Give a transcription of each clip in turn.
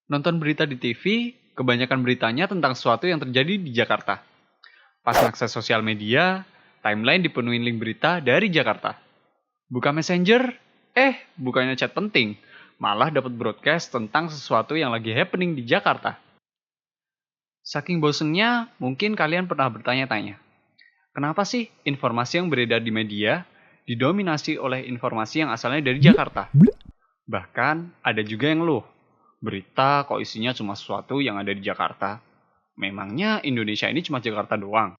Nonton berita di TV, kebanyakan beritanya tentang sesuatu yang terjadi di Jakarta. Pas ngakses sosial media, timeline dipenuhi link berita dari Jakarta. Buka Messenger, bukannya chat penting, malah dapat broadcast tentang sesuatu yang lagi happening di Jakarta. Saking bosennya, mungkin kalian pernah bertanya-tanya, kenapa sih informasi yang beredar di media didominasi oleh informasi yang asalnya dari Jakarta? Bahkan ada juga yang ngeluh, berita kok isinya cuma sesuatu yang ada di Jakarta. Memangnya Indonesia ini cuma Jakarta doang?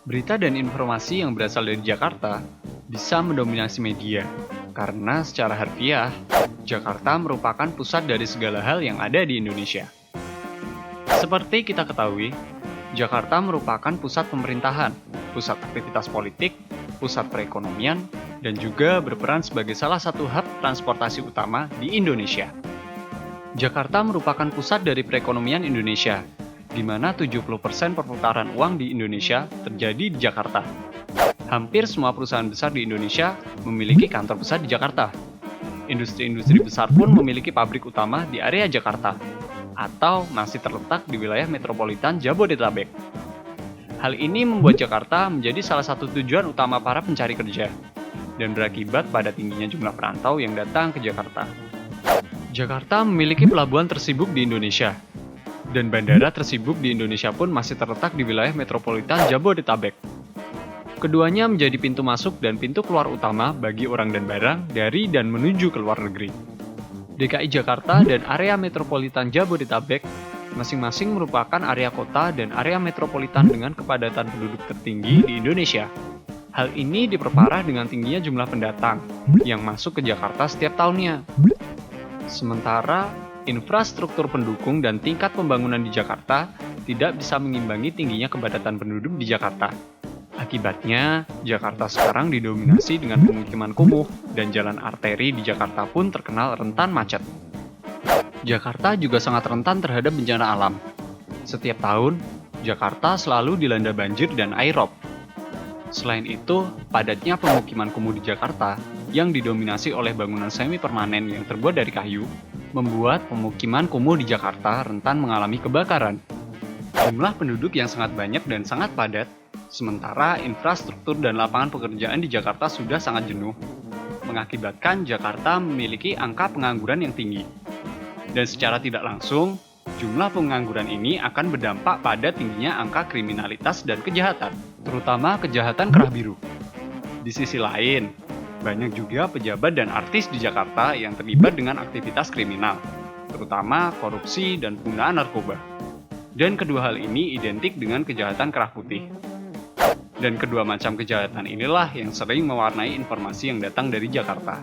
Berita dan informasi yang berasal dari Jakarta bisa mendominasi media, karena secara harfiah, Jakarta merupakan pusat dari segala hal yang ada di Indonesia. Seperti kita ketahui, Jakarta merupakan pusat pemerintahan, pusat aktivitas politik, pusat perekonomian, dan juga berperan sebagai salah satu hub transportasi utama di Indonesia. Jakarta merupakan pusat dari perekonomian Indonesia, di mana 70% perputaran uang di Indonesia terjadi di Jakarta. Hampir semua perusahaan besar di Indonesia memiliki kantor besar di Jakarta. Industri-industri besar pun memiliki pabrik utama di area Jakarta, atau masih terletak di wilayah metropolitan Jabodetabek. Hal ini membuat Jakarta menjadi salah satu tujuan utama para pencari kerja, dan berakibat pada tingginya jumlah perantau yang datang ke Jakarta. Jakarta memiliki pelabuhan tersibuk di Indonesia, dan bandara tersibuk di Indonesia pun masih terletak di wilayah metropolitan Jabodetabek. Keduanya menjadi pintu masuk dan pintu keluar utama bagi orang dan barang dari dan menuju ke luar negeri. DKI Jakarta dan area metropolitan Jabodetabek masing-masing merupakan area kota dan area metropolitan dengan kepadatan penduduk tertinggi di Indonesia. Hal ini diperparah dengan tingginya jumlah pendatang yang masuk ke Jakarta setiap tahunnya. Sementara, infrastruktur pendukung dan tingkat pembangunan di Jakarta tidak bisa mengimbangi tingginya kepadatan penduduk di Jakarta. Akibatnya, Jakarta sekarang didominasi dengan pemukiman kumuh dan jalan arteri di Jakarta pun terkenal rentan macet. Jakarta juga sangat rentan terhadap bencana alam. Setiap tahun, Jakarta selalu dilanda banjir dan air rob. Selain itu, padatnya pemukiman kumuh di Jakarta yang didominasi oleh bangunan semi permanen yang terbuat dari kayu membuat pemukiman kumuh di Jakarta rentan mengalami kebakaran. Jumlah penduduk yang sangat banyak dan sangat padat, sementara infrastruktur dan lapangan pekerjaan di Jakarta sudah sangat jenuh, mengakibatkan Jakarta memiliki angka pengangguran yang tinggi. Dan secara tidak langsung, jumlah pengangguran ini akan berdampak pada tingginya angka kriminalitas dan kejahatan, terutama kejahatan kerah biru. Di sisi lain, banyak juga pejabat dan artis di Jakarta yang terlibat dengan aktivitas kriminal, terutama korupsi dan penggunaan narkoba. Dan kedua hal ini identik dengan kejahatan kerah putih. Dan kedua macam kejahatan inilah yang sering mewarnai informasi yang datang dari Jakarta.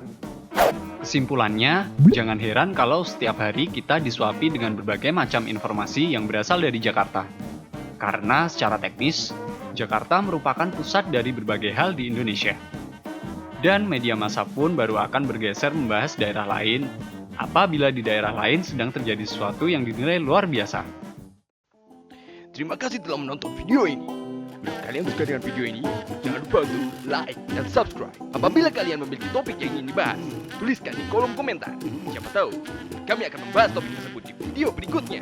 Kesimpulannya, jangan heran kalau setiap hari kita disuapi dengan berbagai macam informasi yang berasal dari Jakarta. Karena secara teknis, Jakarta merupakan pusat dari berbagai hal di Indonesia. Dan media massa pun baru akan bergeser membahas daerah lain apabila di daerah lain sedang terjadi sesuatu yang dinilai luar biasa. Terima kasih telah menonton video ini. Bila kalian suka dengan video ini, jangan lupa untuk like dan subscribe. Apabila kalian memiliki topik yang ingin dibahas, tuliskan di kolom komentar. Siapa tahu, kami akan membahas topik tersebut di video berikutnya.